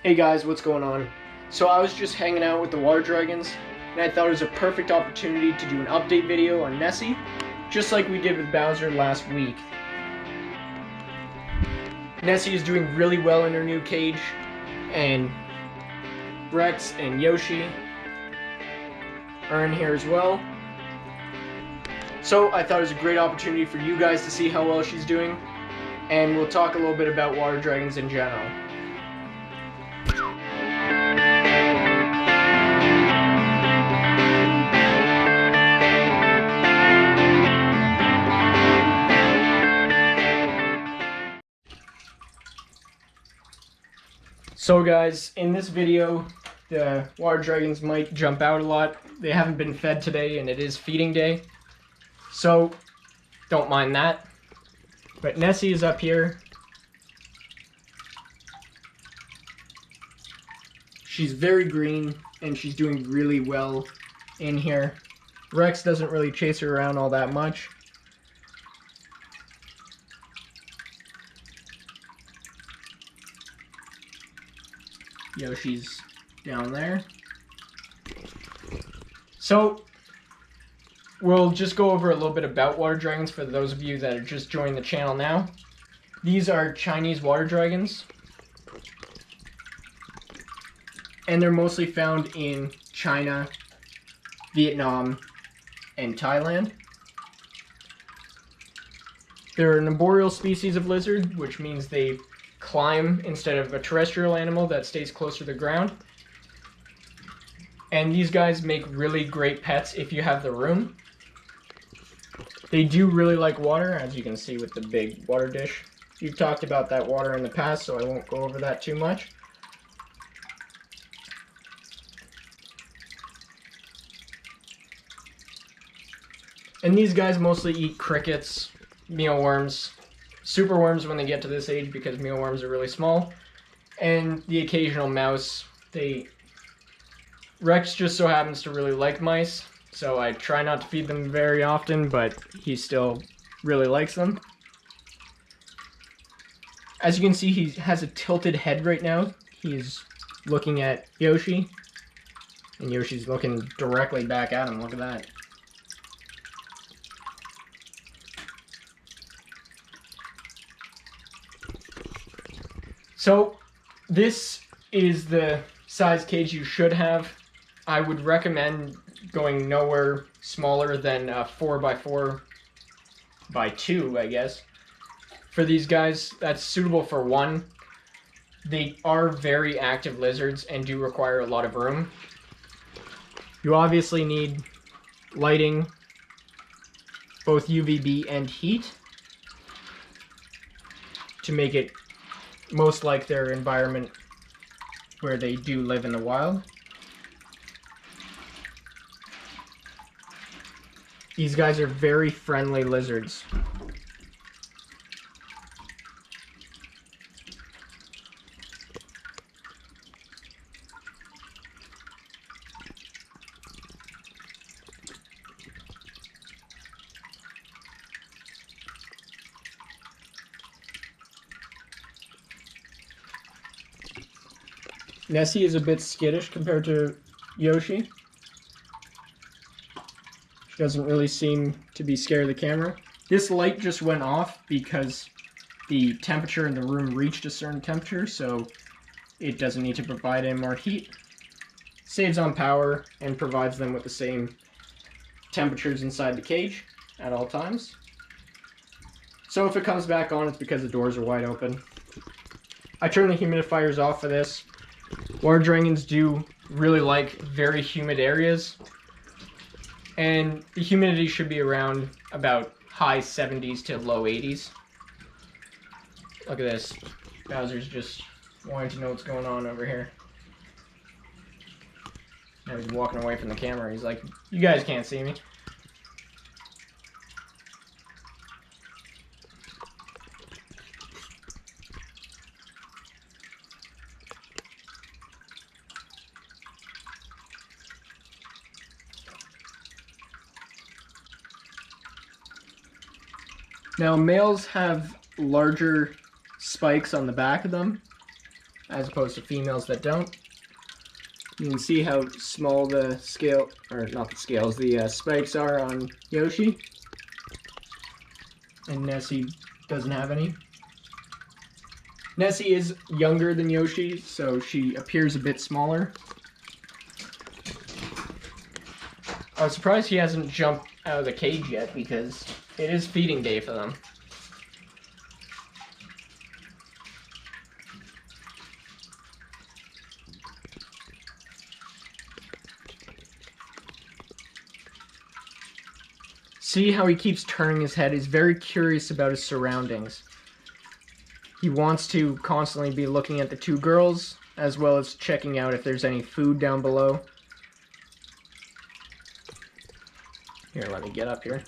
Hey guys, what's going on? So I was just hanging out with the water dragons, and I thought it was a perfect opportunity to do an update video on Nessi, just like we did with Bowser last week. Nessi is doing really well in her new cage, and Rex and Yoshi are in here as well. So I thought it was a great opportunity for you guys to see how well she's doing, and we'll talk a little bit about water dragons in general. So guys, in this video, the water dragons might jump out a lot. They haven't been fed today and it is feeding day, so don't mind that. But Nessi is up here. She's very green and she's doing really well in here. Rex doesn't really chase her around all that much. Yoshi's down there. So we'll just go over a little bit about water dragons for those of you that are just joining the channel now. These are Chinese water dragons, and they're mostly found in China, Vietnam, and Thailand. They're an arboreal species of lizard, which means they climb instead of a terrestrial animal that stays closer to the ground. And these guys make really great pets if you have the room. They do really like water, as you can see with the big water dish. We've talked about that water in the past, so I won't go over that too much. And these guys mostly eat crickets, mealworms, superworms when they get to this age because mealworms are really small, and the occasional mouse. Rex just so happens to really like mice, so I try not to feed them very often, but he still really likes them. As you can see, he has a tilted head right now. He's looking at Yoshi, and Yoshi's looking directly back at him. Look at that. So this is the size cage you should have. I would recommend going nowhere smaller than 4x4x2, I guess. For these guys, that's suitable for one. They are very active lizards and do require a lot of room. You obviously need lighting, both UVB and heat, to make it most like their environment where they do live in the wild. These guys are very friendly lizards. Nessi is a bit skittish compared to Yoshi. She doesn't really seem to be scared of the camera. This light just went off because the temperature in the room reached a certain temperature, so it doesn't need to provide any more heat. Saves on power and provides them with the same temperatures inside the cage at all times. So if it comes back on, it's because the doors are wide open. I turned the humidifiers off for this. Water dragons do really like very humid areas, and the humidity should be around about high 70s to low 80s. Look at this. Bowser's just wanting to know what's going on over here. Now he's walking away from the camera. He's like, you guys can't see me. Now, males have larger spikes on the back of them, as opposed to females that don't. You can see how small the scale, or not the scales, the spikes are on Yoshi. And Nessi doesn't have any. Nessi is younger than Yoshi, so she appears a bit smaller. I was surprised he hasn't jumped out of the cage yet because it is feeding day for them. See how he keeps turning his head? He's very curious about his surroundings. He wants to constantly be looking at the two girls, as well as checking out if there's any food down below. Here, let me get up here.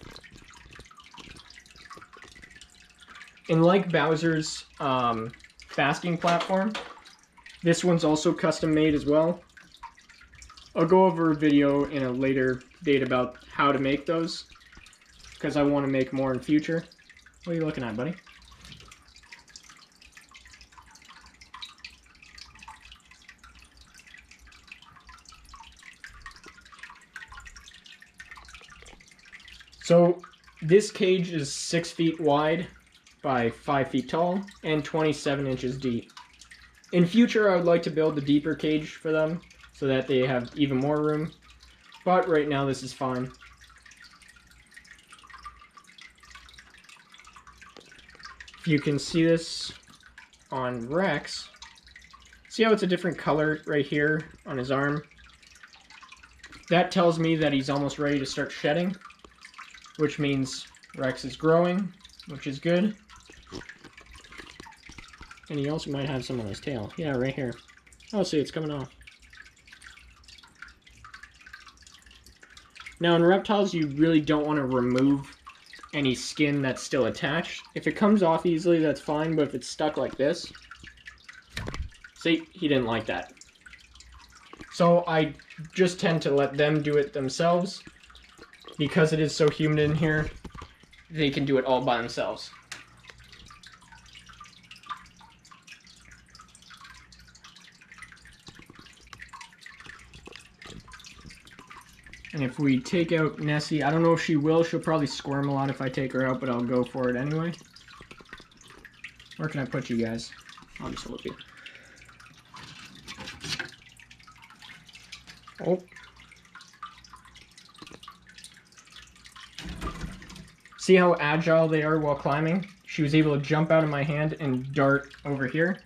And like Bowser's fasting platform, this one's also custom made as well. I'll go over a video in a later date about how to make those, because I want to make more in future. What are you looking at, buddy? So this cage is 6 feet wide by 5 feet tall and 27 inches deep. In future, I would like to build a deeper cage for them so that they have even more room, but right now this is fine. If you can see this on Rex, see how it's a different color right here on his arm? That tells me that he's almost ready to start shedding, which means Rex is growing, which is good. And he also might have some on his tail. Yeah, right here. Oh, see, it's coming off. Now, in reptiles, you really don't want to remove any skin that's still attached. If it comes off easily, that's fine, but if it's stuck like this... See, he didn't like that. So I just tend to let them do it themselves. Because it is so humid in here, they can do it all by themselves. And if we take out Nessi, I don't know if she will. She'll probably squirm a lot if I take her out, but I'll go for it anyway. Where can I put you guys? I'll just hold you. Oh. See how agile they are while climbing? She was able to jump out of my hand and dart over here.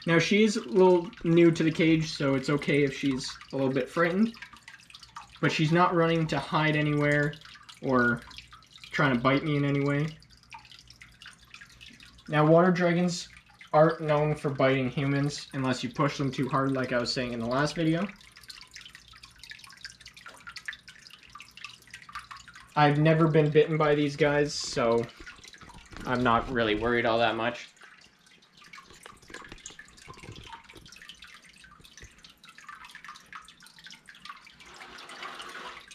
Now she's a little new to the cage, so it's okay if she's a little bit frightened. But she's not running to hide anywhere or trying to bite me in any way. Now water dragons aren't known for biting humans unless you push them too hard, like I was saying in the last video. I've never been bitten by these guys, so I'm not really worried all that much.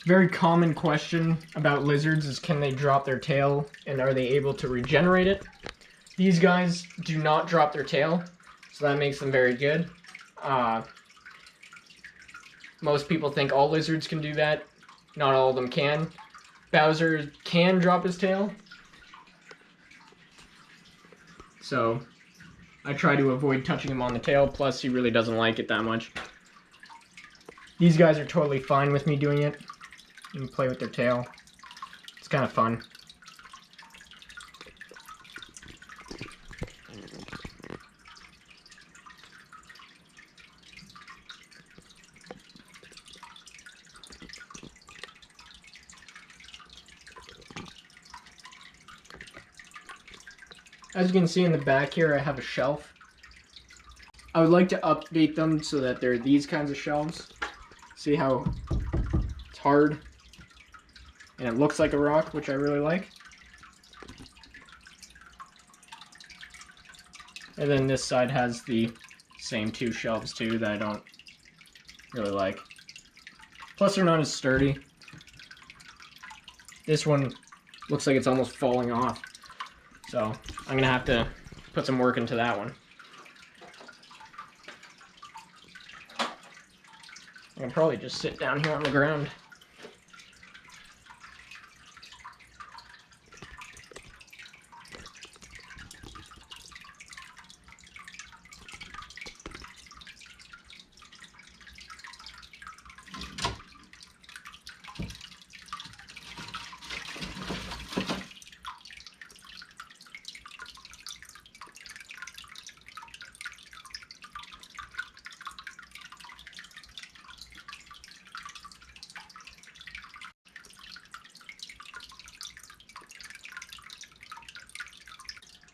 Very common question about lizards is, can they drop their tail and are they able to regenerate it? These guys do not drop their tail, so that makes them very good. Most people think all lizards can do that. Not all of them can. Bowser can drop his tail, so I try to avoid touching him on the tail, plus he really doesn't like it that much. These guys are totally fine with me doing it. You can play with their tail. It's kind of fun. As you can see in the back here, I have a shelf. I would like to update them so that they're these kinds of shelves. See how it's hard and it looks like a rock, which I really like. And then this side has the same two shelves too that I don't really like. Plus they're not as sturdy. This one looks like it's almost falling off. So I'm gonna have to put some work into that one. I'll probably just sit down here on the ground.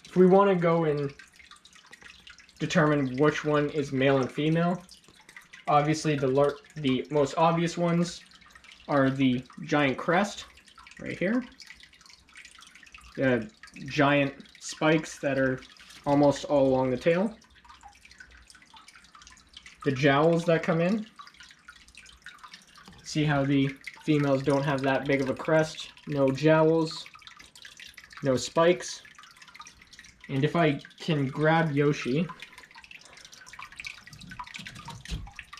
If we want to go and determine which one is male and female, obviously the most obvious ones are the giant crest right here, the giant spikes that are almost all along the tail, the jowls that come in. See how the females don't have that big of a crest, no jowls, no spikes. And if I can grab Yoshi,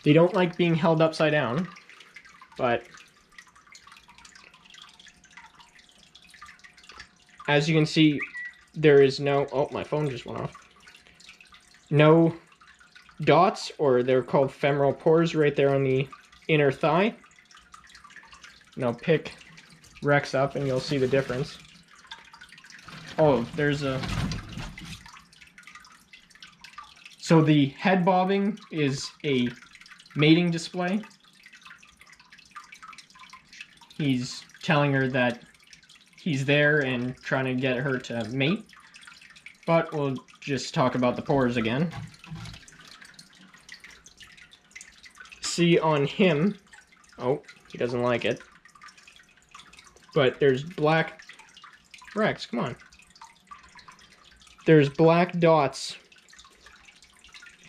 they don't like being held upside down, but as you can see, there is no, oh, my phone just went off. No dots, or they're called femoral pores, right there on the inner thigh. And I'll pick Rex up and you'll see the difference. Oh, there's a... So the head bobbing is a mating display. He's telling her that he's there and trying to get her to mate. But we'll just talk about the pores again. See on him, oh, he doesn't like it. But there's black, Rex, come on. There's black dots.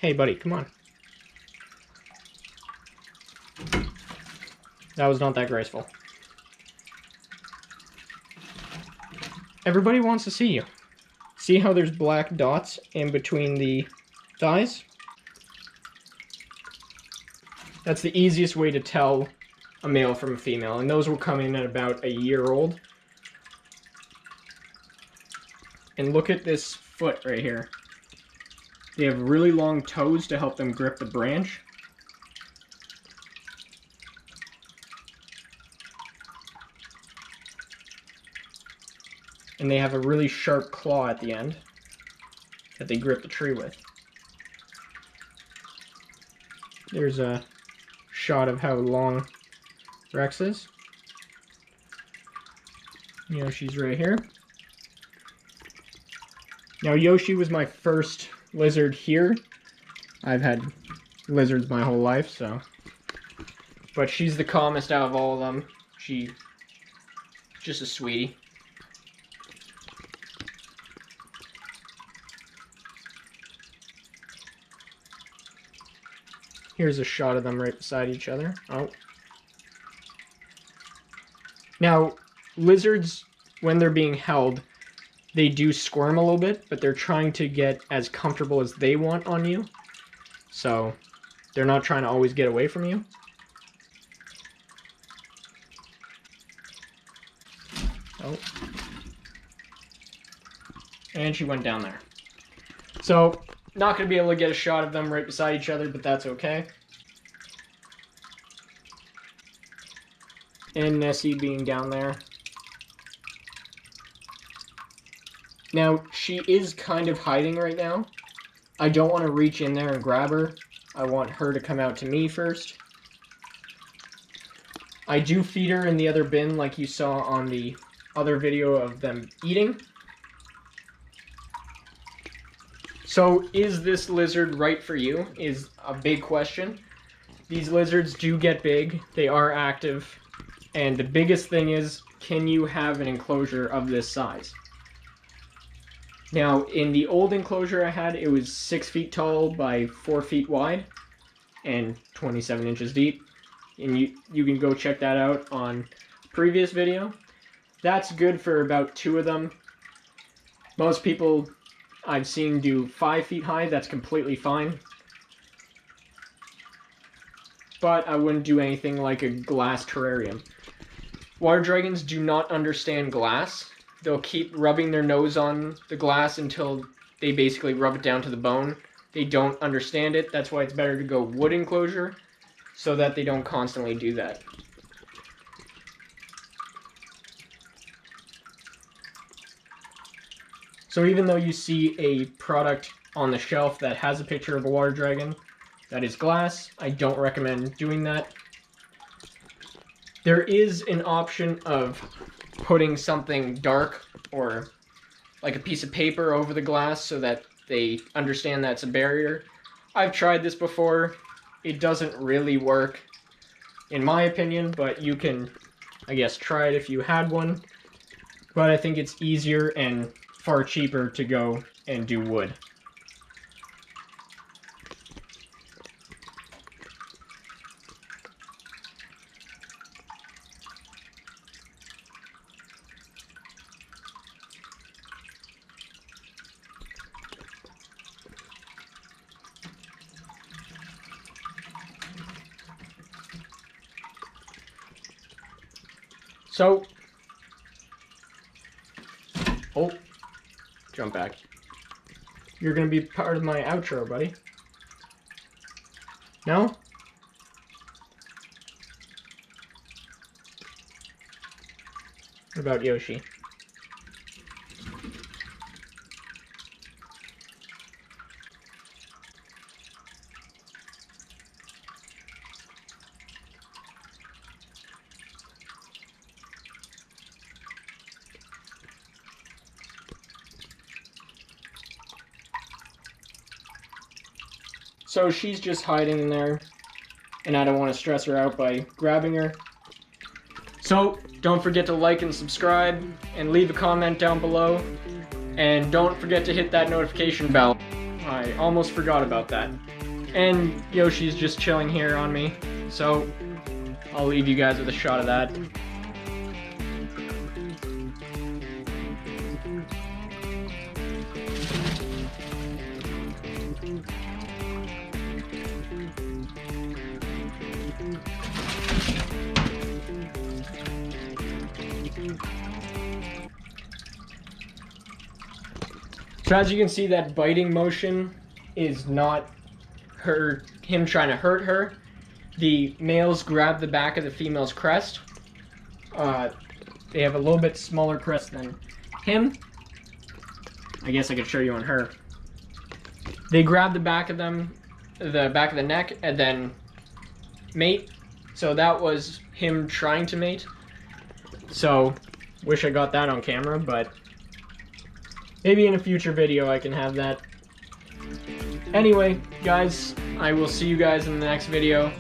Hey, buddy, come on. That was not that graceful. Everybody wants to see you. See how there's black dots in between the thighs? That's the easiest way to tell a male from a female, and those will come in at about a year old. And look at this foot right here. They have really long toes to help them grip the branch. And they have a really sharp claw at the end that they grip the tree with. There's a shot of how long Rex is. Yoshi's right here. Now Yoshi was my first lizard here. I've had lizards my whole life, so. But she's the calmest out of all of them. She's just a sweetie. Here's a shot of them right beside each other. Oh. Now, lizards, when they're being held, they do squirm a little bit, but they're trying to get as comfortable as they want on you. So, they're not trying to always get away from you. Oh. And she went down there. So, not going to be able to get a shot of them right beside each other, but that's okay. And Nessie being down there. Now, she is kind of hiding right now. I don't want to reach in there and grab her. I want her to come out to me first. I do feed her in the other bin like you saw on the other video of them eating. So, is this lizard right for you? Is a big question. These lizards do get big. They are active. And the biggest thing is, can you have an enclosure of this size? Now, in the old enclosure I had, it was 6 feet tall by 4 feet wide and 27 inches deep. And you can go check that out on previous video. That's good for about 2 of them. Most people I've seen do 5 feet high. That's completely fine. but I wouldn't do anything like a glass terrarium. Water dragons do not understand glass. They'll keep rubbing their nose on the glass until they basically rub it down to the bone. They don't understand it. That's why it's better to go wood enclosure, so that they don't constantly do that. So even though you see a product on the shelf that has a picture of a water dragon that is glass, I don't recommend doing that. There is an option of putting something dark or like a piece of paper over the glass so that they understand that's a barrier. I've tried this before. It doesn't really work, in my opinion, but you can, I guess, try it if you had one. But I think it's easier and far cheaper to go and do wood. So, oh, jump back. You're gonna be part of my outro, buddy. No? What about Yoshi? So she's just hiding in there, and I don't want to stress her out by grabbing her. So don't forget to like and subscribe, and leave a comment down below. And don't forget to hit that notification bell. I almost forgot about that. And Yoshi's just chilling here on me, so I'll leave you guys with a shot of that. So as you can see, that biting motion is not him trying to hurt her. The males grab the back of the female's crest. They have a little bit smaller crest than him. I guess I could show you on her. They grab the back of the neck, and then mate. So that was him trying to mate. So, wish I got that on camera, but maybe in a future video I can have that. Anyway, guys, I will see you guys in the next video.